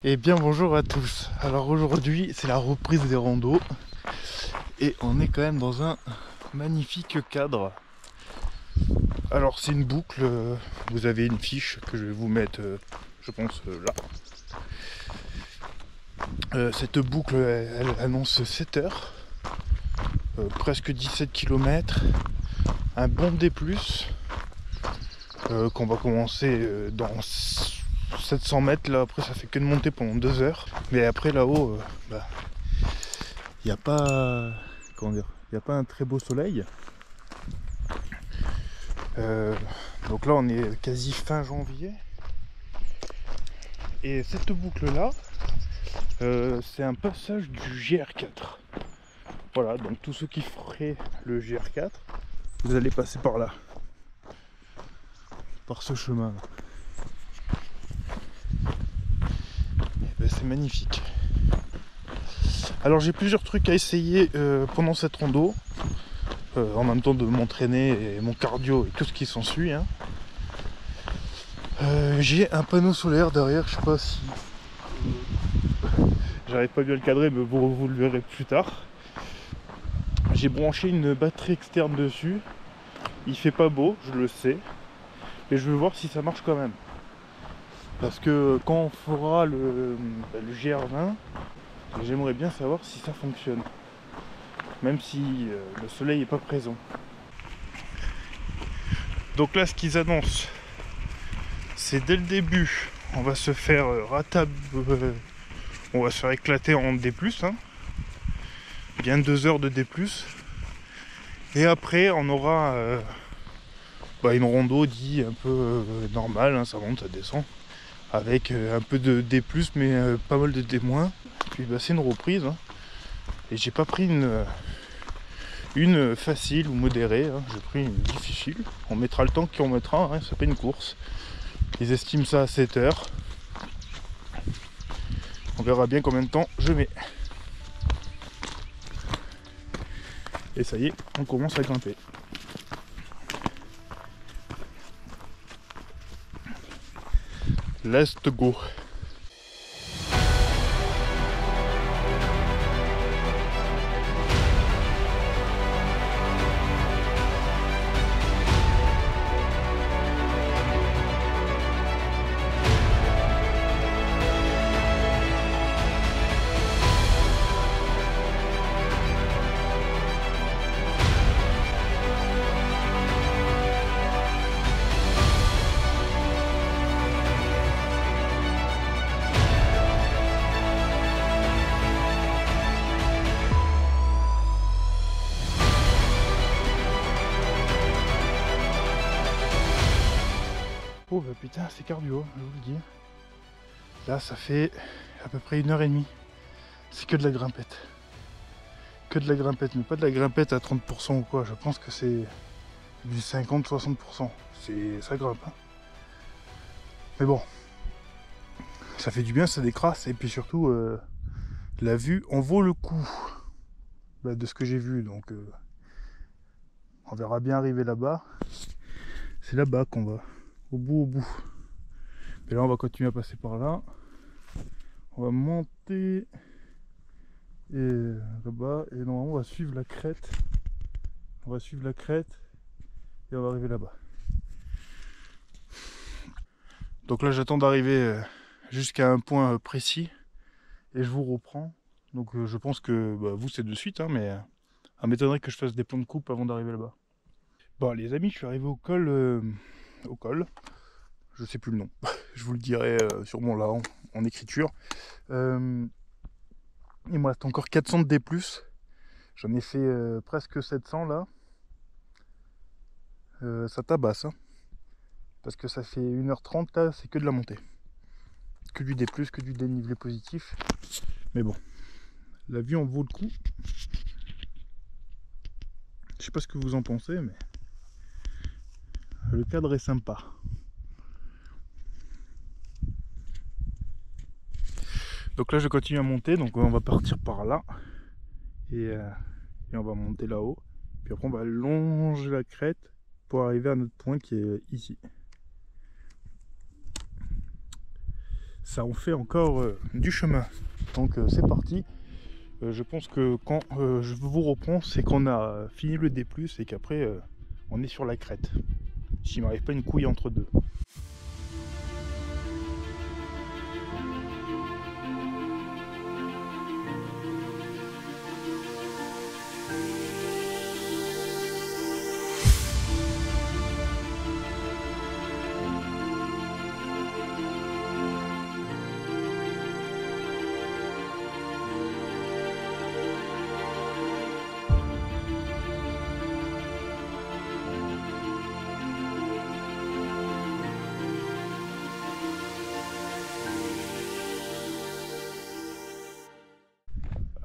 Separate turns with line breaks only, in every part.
Et bien bonjour à tous. Alors aujourd'hui c'est la reprise des randos et on est quand même dans un magnifique cadre. Alors c'est une boucle, vous avez une fiche que je vais vous mettre je pense là. Cette boucle elle annonce 7 heures, presque 17 km, un bon D+, qu'on va commencer dans 700 mètres, là après ça fait que de monter pendant 2 heures, mais après là-haut il n'y a pas, comment dire, il n'y a pas un très beau soleil. Donc là on est quasi fin janvier et cette boucle là c'est un passage du GR4. Voilà, donc tous ceux qui feraient le GR4, vous allez passer par là, par ce chemin là. C'est magnifique. Alors j'ai plusieurs trucs à essayer pendant cette rando, en même temps de m'entraîner et mon cardio et tout ce qui s'ensuit, hein. J'ai un panneau solaire derrière, je sais pas si j'arrive pas bien à le cadrer, mais vous le verrez plus tard. J'ai branché une batterie externe dessus, il fait pas beau, je le sais, mais je veux voir si ça marche quand même. Parce que quand on fera le GR20, j'aimerais bien savoir si ça fonctionne. Même si le soleil n'est pas présent. Donc là ce qu'ils annoncent, c'est dès le début, on va se faire on va se faire éclater en D+, hein. Bien 2 heures de D+. Et après on aura une rando dit un peu normale, hein, ça monte, ça descend. Avec un peu de D+, mais pas mal de D-. Puis c'est une reprise, hein. Et j'ai pas pris une facile ou modérée, hein. J'ai pris une difficile. On mettra le temps qu'on mettra, hein. C'est pas une course. Ils estiment ça à 7 heures. On verra bien combien de temps je mets. Et ça y est, on commence à grimper. Let's go. Oh bah putain, c'est cardio, je vous le dis. Là ça fait à peu près 1h30. C'est que de la grimpette. Que de la grimpette, mais pas de la grimpette à 30% ou quoi. Je pense que c'est du 50-60%. Ça grimpe, hein. Mais bon, ça fait du bien, ça décrasse. Et puis surtout, la vue en vaut le coup. De ce que j'ai vu, donc on verra bien arriver là-bas. C'est là-bas qu'on va. Au bout. Et là on va continuer à passer par là. On va monter et là-bas. Et normalement on va suivre la crête. On va suivre la crête et on va arriver là-bas. Donc là j'attends d'arriver jusqu'à un point précis et je vous reprends. Donc je pense que vous c'est de suite, hein, mais ça m'étonnerait que je fasse des points de coupe avant d'arriver là-bas. Bon les amis, je suis arrivé au col. Je sais plus le nom. Je vous le dirai sûrement là en écriture. Il me reste encore 400 de D+. J'en ai fait presque 700 là. Ça tabasse, hein. Parce que ça fait 1h30 là, c'est que de la montée. Que du D+, que du dénivelé positif. Mais bon, la vue en vaut le coup. Je sais pas ce que vous en pensez, mais le cadre est sympa. Donc là je continue à monter, donc on va partir par là et on va monter là-haut, puis après on va longer la crête pour arriver à notre point qui est ici. Ça en fait encore du chemin. Donc c'est parti. Je pense que quand je vous reprends, c'est qu'on a fini le D+, et qu'après on est sur la crête. S'il m'arrive pas une couille entre deux.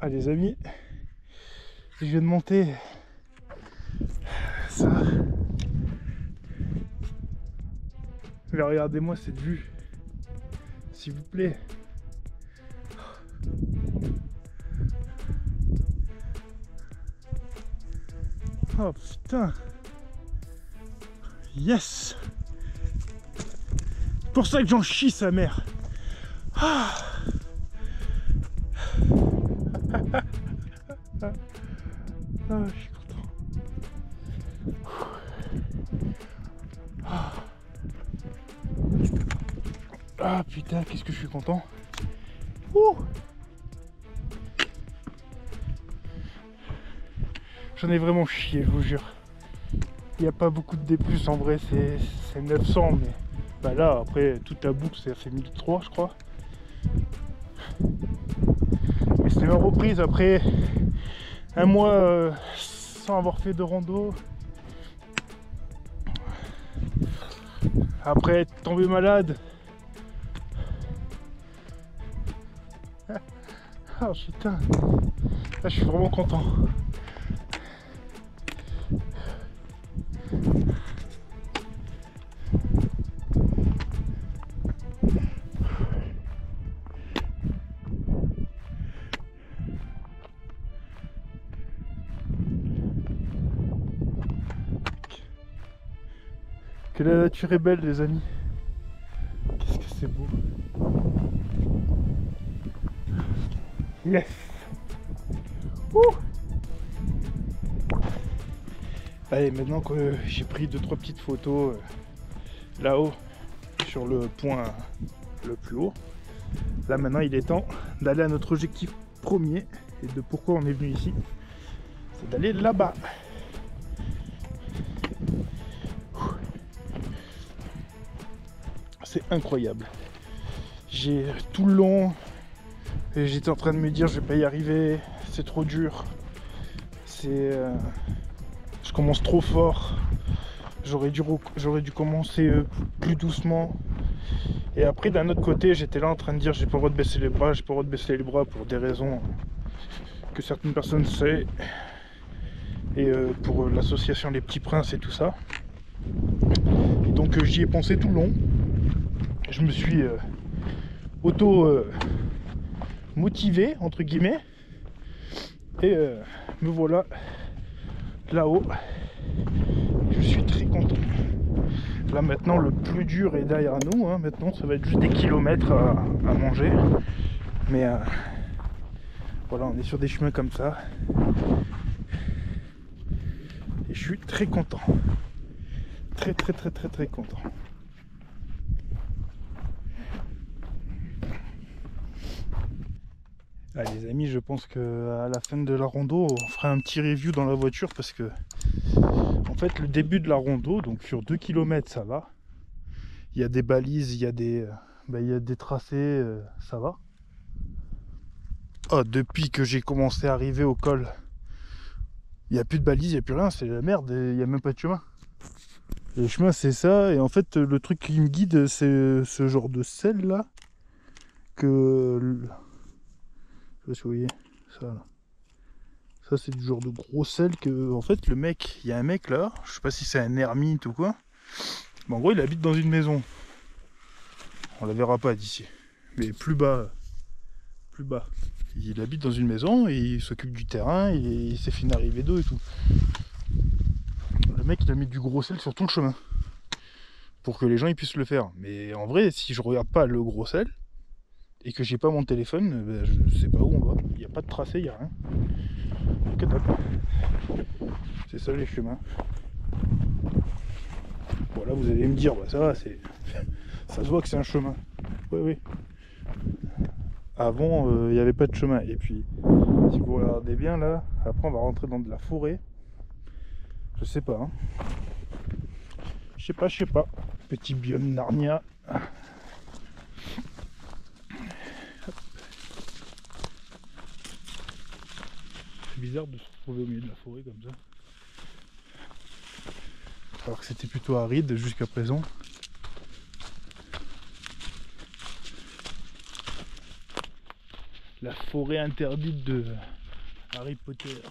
Ah les amis, je viens de monter ça. Mais regardez-moi cette vue, s'il vous plaît. Oh putain. Yes. C'est pour ça que j'en chie sa mère. Ah. Ah, je suis content. Ah putain, qu'est-ce que je suis content. Ouh. J'en ai vraiment chié, je vous jure. Il n'y a pas beaucoup de D+, en vrai, c'est 900, mais bah là, après, toute la boucle, ça fait 1003, je crois. Mais c'était ma reprise après un mois sans avoir fait de rando. Après être tombé malade. Ah putain. Là je suis vraiment content. Que la nature est belle les amis. Qu'est-ce que c'est beau. Yes. Ouh. Allez, maintenant que j'ai pris 2-3 petites photos là-haut sur le point le plus haut, là maintenant il est temps d'aller à notre objectif premier et de pourquoi on est venu ici, c'est d'aller là-bas. C'est incroyable. J'ai tout le long, j'étais en train de me dire je vais pas y arriver, c'est trop dur, je commence trop fort, j'aurais dû commencer plus doucement. Et après d'un autre côté j'étais là en train de dire j'ai pas le droit de baisser les bras, pour des raisons que certaines personnes savent, et pour l'association Les Petits Princes et tout ça. Et donc j'y ai pensé tout le long. Je me suis motivé entre guillemets, et me voilà là-haut. Je suis très content. Là maintenant le plus dur est derrière nous, hein. Maintenant ça va être juste des kilomètres à manger, mais voilà, on est sur des chemins comme ça et je suis très content, très content. Ah, les amis, je pense que à la fin de la rando, on fera un petit review dans la voiture parce que en fait le début de la rando, donc sur 2 km ça va. Il y a des balises, il y a des tracés, ça va. Oh, depuis que j'ai commencé à arriver au col, il n'y a plus de balises, il n'y a plus rien, c'est la merde, il n'y a même pas de chemin. Le chemin c'est ça, et en fait le truc qui me guide c'est ce genre de sel là que... Je sais pas si vous voyez ça là. Ça c'est du genre de gros sel que en fait le mec, il y a un mec là, je sais pas si c'est un ermite ou quoi, mais en gros il habite dans une maison. On la verra pas d'ici, mais plus bas. Il habite dans une maison et il s'occupe du terrain et il s'est fait une arrivée d'eau et tout. Le mec il a mis du gros sel sur tout le chemin. Pour que les gens ils puissent le faire. Mais en vrai, si je regarde pas le gros sel, et que j'ai pas mon téléphone, ben, je sais pas où on va. Il n'y a pas de tracé, il n'y a rien. Que dalle. C'est ça les chemins. Voilà, vous allez me dire, bah ça va, ça se voit que c'est un chemin. Oui, oui. Avant, il n'y avait pas de chemin. Et puis, si vous regardez bien là, après on va rentrer dans de la forêt. Je sais pas. Hein. Je sais pas. Petit biome Narnia. C'est bizarre de se retrouver au milieu de la forêt comme ça. Alors que c'était plutôt aride jusqu'à présent. La forêt interdite de Harry Potter.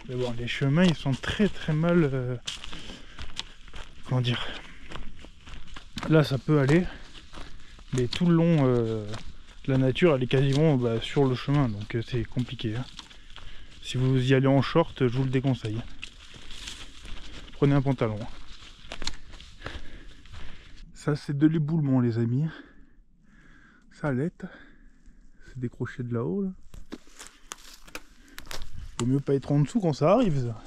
Mais bon, les chemins ils sont très mal... comment dire? Là ça peut aller. Mais tout le long, la nature elle est quasiment sur le chemin. Donc c'est compliqué. Hein. Si vous y allez en short, je vous le déconseille. Prenez un pantalon. Ça c'est de l'éboulement les amis. Ça l'aide. C'est décroché de là-haut là. Vaut mieux pas être en dessous quand ça arrive ça.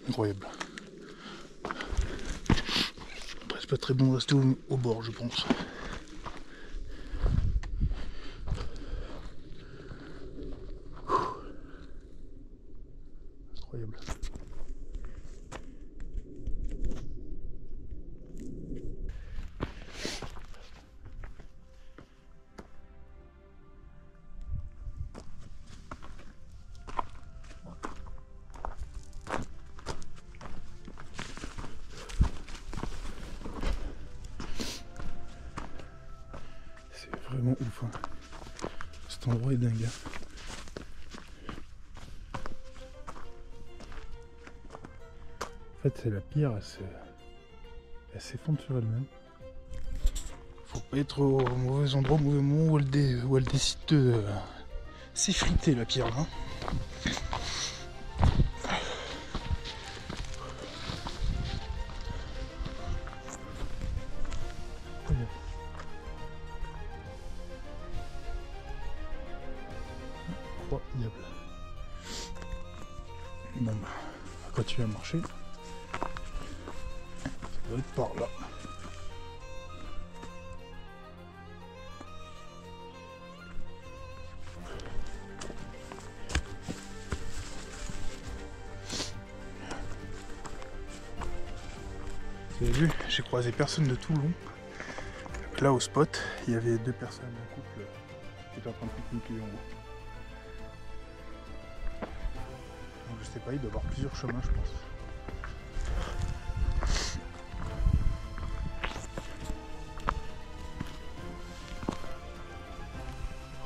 Incroyable. Après, c'est pas très bon de rester au bord, je pense. Incroyable. Vraiment ouf. Hein. Cet endroit est dingue. En fait, c'est la pierre, elle s'effondre sur elle-même. Faut pas être au mauvais endroit, au mauvais moment où elle décide de s'effriter la pierre. Hein. Incroyable. Bon, on va continuer à marcher. Ça doit être par là. Vous avez vu, j'ai croisé personne de Toulon. Là au spot, il y avait deux personnes, un couple qui était en train de pique-niquer en haut. Donc je sais pas, il doit y avoir plusieurs chemins je pense.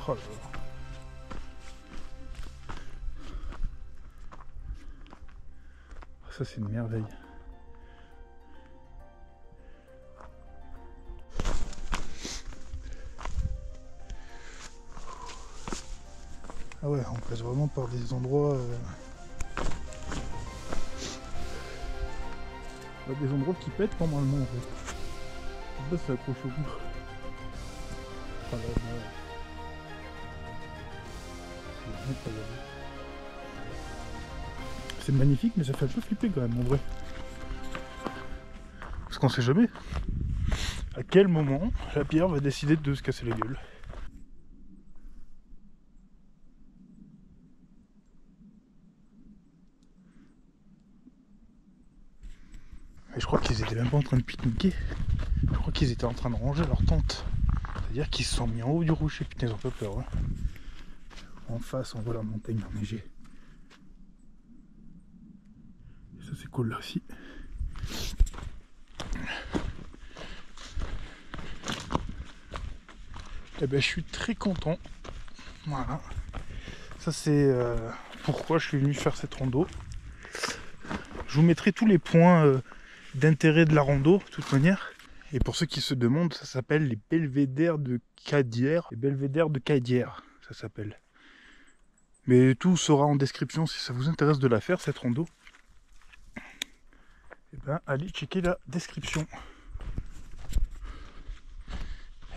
Oh là là. Ça c'est une merveille. Ah ouais, on passe vraiment par des endroits... des endroits qui pètent normalement en fait. Là c'est accroché au bout. Ah là, là. C'est incroyable. C'est magnifique mais ça fait un peu flipper quand même en vrai. Parce qu'on sait jamais à quel moment la pierre va décider de se casser la gueule. Et je crois qu'ils étaient même pas en train de pique-niquer. Je crois qu'ils étaient en train de ranger leur tente. C'est-à-dire qu'ils se sont mis en haut du rocher. Putain, ils ont pas peur. Hein. En face, on voit la montagne enneigée. Et ça, c'est cool là aussi. Et ben, je suis très content. Voilà. Ça, c'est pourquoi je suis venu faire cette rando. Je vous mettrai tous les points d'intérêt de la rando, de toute manière. Et pour ceux qui se demandent, ça s'appelle les belvédères de Cadière. Les belvédères de Cadière, ça s'appelle. Mais tout sera en description si ça vous intéresse de la faire, cette rando. Et ben, allez checker la description.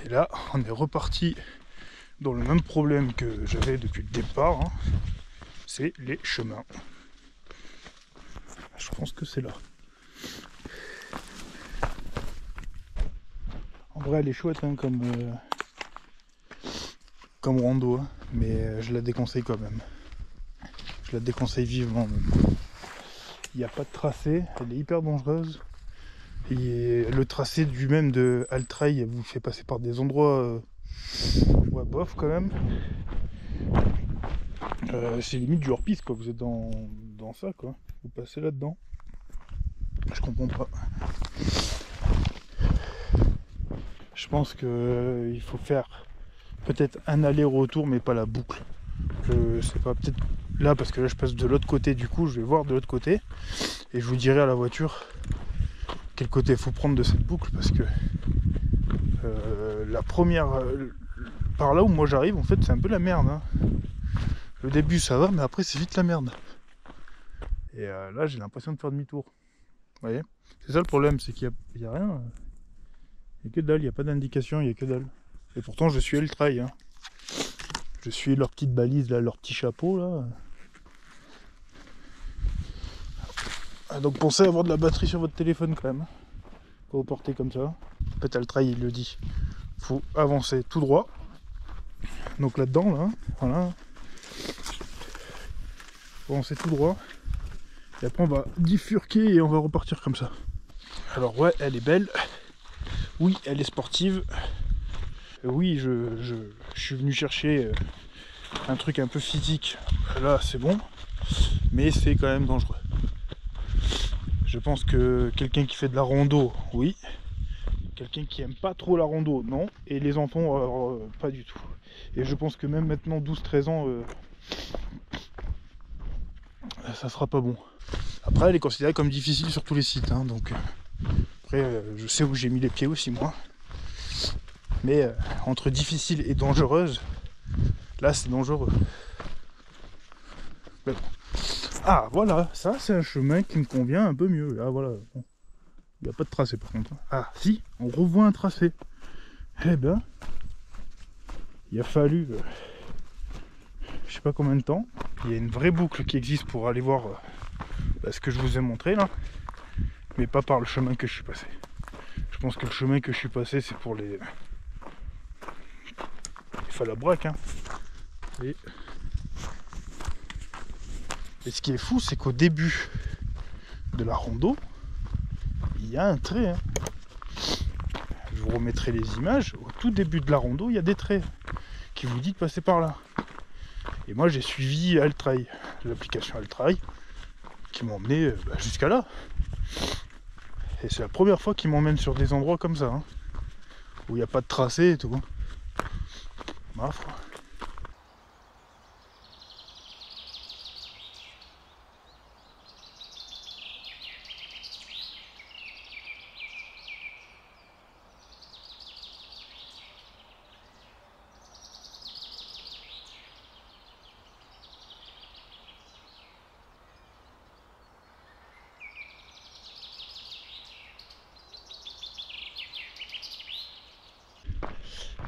Et là, on est reparti dans le même problème que j'avais depuis le départ. Hein. C'est les chemins. Je pense que c'est là. En vrai, elle est chouette hein, comme rando, hein, mais je la déconseille quand même. Je la déconseille vivement même. Il n'y a pas de tracé, elle est hyper dangereuse. Et le tracé du même de Altrail vous fait passer par des endroits ouais, bof quand même. C'est limite du hors-piste quoi, vous êtes dans ça quoi. Vous passez là-dedans. Je comprends pas. Je pense que il faut faire peut-être un aller-retour mais pas la boucle. Je sais pas, peut-être là parce que là je passe de l'autre côté du coup, je vais voir de l'autre côté et je vous dirai à la voiture quel côté il faut prendre de cette boucle parce que la première par là où moi j'arrive en fait c'est un peu la merde hein. Le début ça va mais après c'est vite la merde et là j'ai l'impression de faire demi-tour, vous voyez, c'est ça le problème, c'est qu'il y a rien, il n'y a que dalle, il n'y a pas d'indication, il n'y a que dalle et pourtant je suis Altrail hein. Je suis leur petite balise là, leur petit chapeau là. Donc pensez à avoir de la batterie sur votre téléphone quand même. Quand vous portez comme ça. Peut-être Altrail il le dit. Faut avancer tout droit. Donc là-dedans là, voilà. Faut avancer tout droit. Et après on va bifurquer et on va repartir comme ça. Alors ouais, elle est belle. Oui, elle est sportive. Oui, je suis venu chercher un truc un peu physique. Là c'est bon. Mais c'est quand même dangereux. Je pense que quelqu'un qui fait de la rando, oui. Quelqu'un qui aime pas trop la rando, non. Et les enfants, alors, pas du tout. Et je pense que même maintenant, 12-13 ans, ça sera pas bon. Après, elle est considérée comme difficile sur tous les sites. Hein, donc, après, je sais où j'ai mis les pieds aussi, moi. Mais entre difficile et dangereuse, là, c'est dangereux. Mais bon. Ah, voilà, ça, c'est un chemin qui me convient un peu mieux. Là, voilà. Bon. Il n'y a pas de tracé par contre. Ah si, on revoit un tracé. Eh ben, il a fallu, je sais pas combien de temps. Il y a une vraie boucle qui existe pour aller voir ce que je vous ai montré là. Mais pas par le chemin que je suis passé. Je pense que le chemin que je suis passé, c'est pour les falabraques. Hein. Et ce qui est fou, c'est qu'au début de la rando, il y a un trait. Hein. Je vous remettrai les images. Au tout début de la rando, il y a des traits qui vous disent de passer par là. Et moi, j'ai suivi Altrail, l'application Altrail, qui m'a emmené jusqu'à là. Et c'est la première fois qu'ils m'emmènent sur des endroits comme ça, hein, où il n'y a pas de tracé et tout. Ma foi.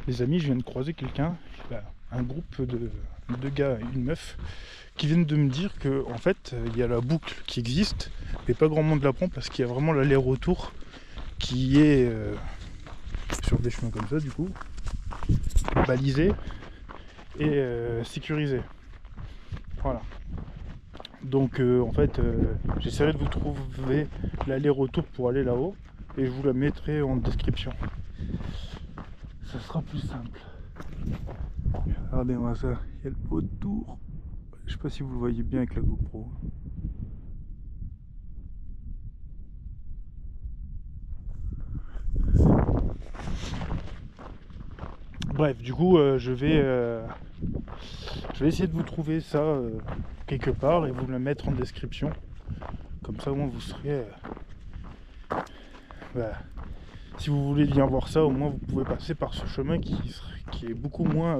Les amis, je viens de croiser quelqu'un, un groupe de deux gars et une meuf, qui viennent de me dire que en fait il y a la boucle qui existe, mais pas grand monde la prend parce qu'il y a vraiment l'aller-retour qui est sur des chemins comme ça du coup, balisé et sécurisé. Voilà. Donc en fait j'essaierai de vous trouver l'aller-retour pour aller là-haut et je vous la mettrai en description. Ça sera plus simple. Regardez-moi ça, il y a le haut tour. Je sais pas si vous le voyez bien avec la GoPro. Bref, du coup je vais essayer de vous trouver ça quelque part et vous le mettre en description. Comme ça au moins vous serez... si vous voulez venir voir ça, au moins vous pouvez passer par ce chemin qui est beaucoup moins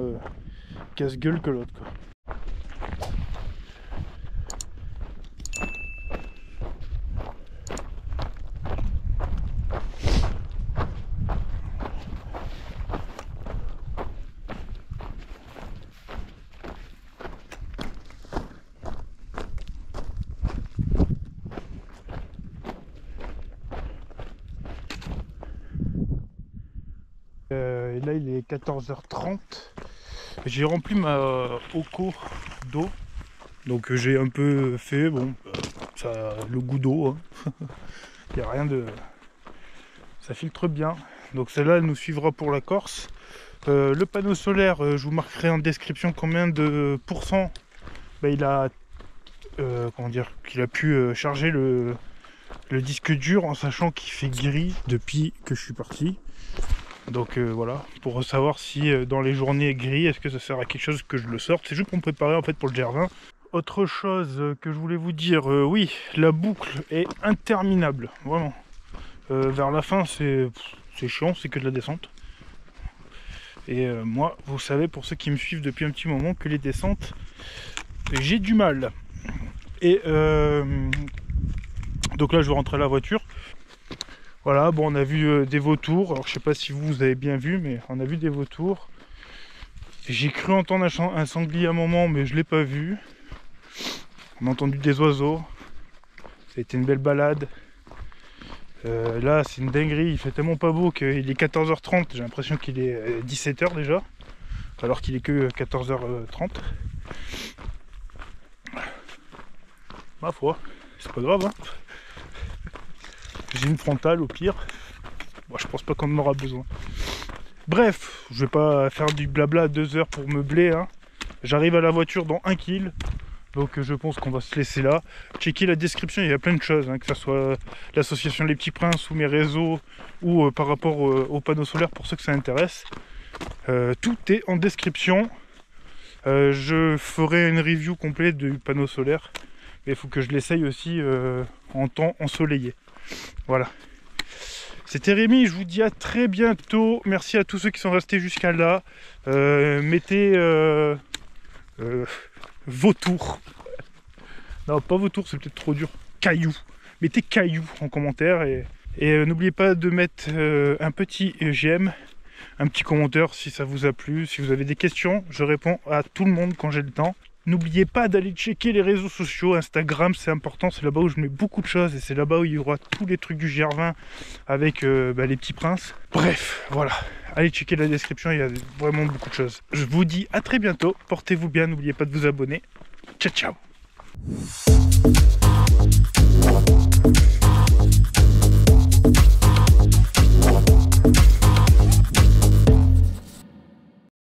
casse-gueule que l'autre, quoi. Et là il est 14h30. J'ai rempli ma Oco d'eau. Donc j'ai un peu fait, bon, ça, le goût d'eau, hein. Il n'y a rien de... Ça filtre bien. Donc celle-là elle nous suivra pour la Corse. Le panneau solaire, je vous marquerai en description combien de pourcents il a... comment dire, qu'il a pu charger le disque dur, en sachant qu'il fait gris depuis que je suis parti. Donc voilà, pour savoir si dans les journées gris, est-ce que ça sert à quelque chose que je le sorte. C'est juste pour me préparer en fait pour le GR20. Autre chose que je voulais vous dire, oui, la boucle est interminable, vraiment. Vers la fin, c'est chiant, c'est que de la descente. Et moi, vous savez, pour ceux qui me suivent depuis un petit moment, que les descentes, j'ai du mal. Et donc là, je vais rentrer à la voiture. Voilà, bon, on a vu des vautours. Alors, je sais pas si vous avez bien vu, mais on a vu des vautours. J'ai cru entendre un sanglier à un moment, mais je l'ai pas vu. On a entendu des oiseaux. Ça a été une belle balade. Là, c'est une dinguerie. Il fait tellement pas beau qu'il est 14h30. J'ai l'impression qu'il est 17h déjà, alors qu'il est que 14h30. Ma foi, c'est pas grave, hein. J'ai une frontale au pire. Bon, je pense pas qu'on en aura besoin. Bref, je vais pas faire du blabla à 2 heures pour meubler, hein. J'arrive à la voiture dans 1 km. Donc je pense qu'on va se laisser là. Checkez la description, il y a plein de choses, hein, que ce soit l'association Les Petits Princes ou mes réseaux, ou par rapport aux panneaux solaires pour ceux que ça intéresse. Tout est en description. Je ferai une review complète du panneau solaire. Mais il faut que je l'essaye aussi en temps ensoleillé. Voilà. C'était Rémi, je vous dis à très bientôt. Merci à tous ceux qui sont restés jusqu'à là. Mettez vautour. Non, pas vautour, c'est peut-être trop dur. Caillou. Mettez caillou en commentaire. Et n'oubliez pas de mettre un petit j'aime, un petit commentaire si ça vous a plu. Si vous avez des questions, je réponds à tout le monde quand j'ai le temps. N'oubliez pas d'aller checker les réseaux sociaux, Instagram c'est important, c'est là-bas où je mets beaucoup de choses et c'est là-bas où il y aura tous les trucs du GR20 avec les petits princes. Bref, voilà, allez checker la description, il y a vraiment beaucoup de choses. Je vous dis à très bientôt, portez-vous bien, n'oubliez pas de vous abonner. Ciao ciao.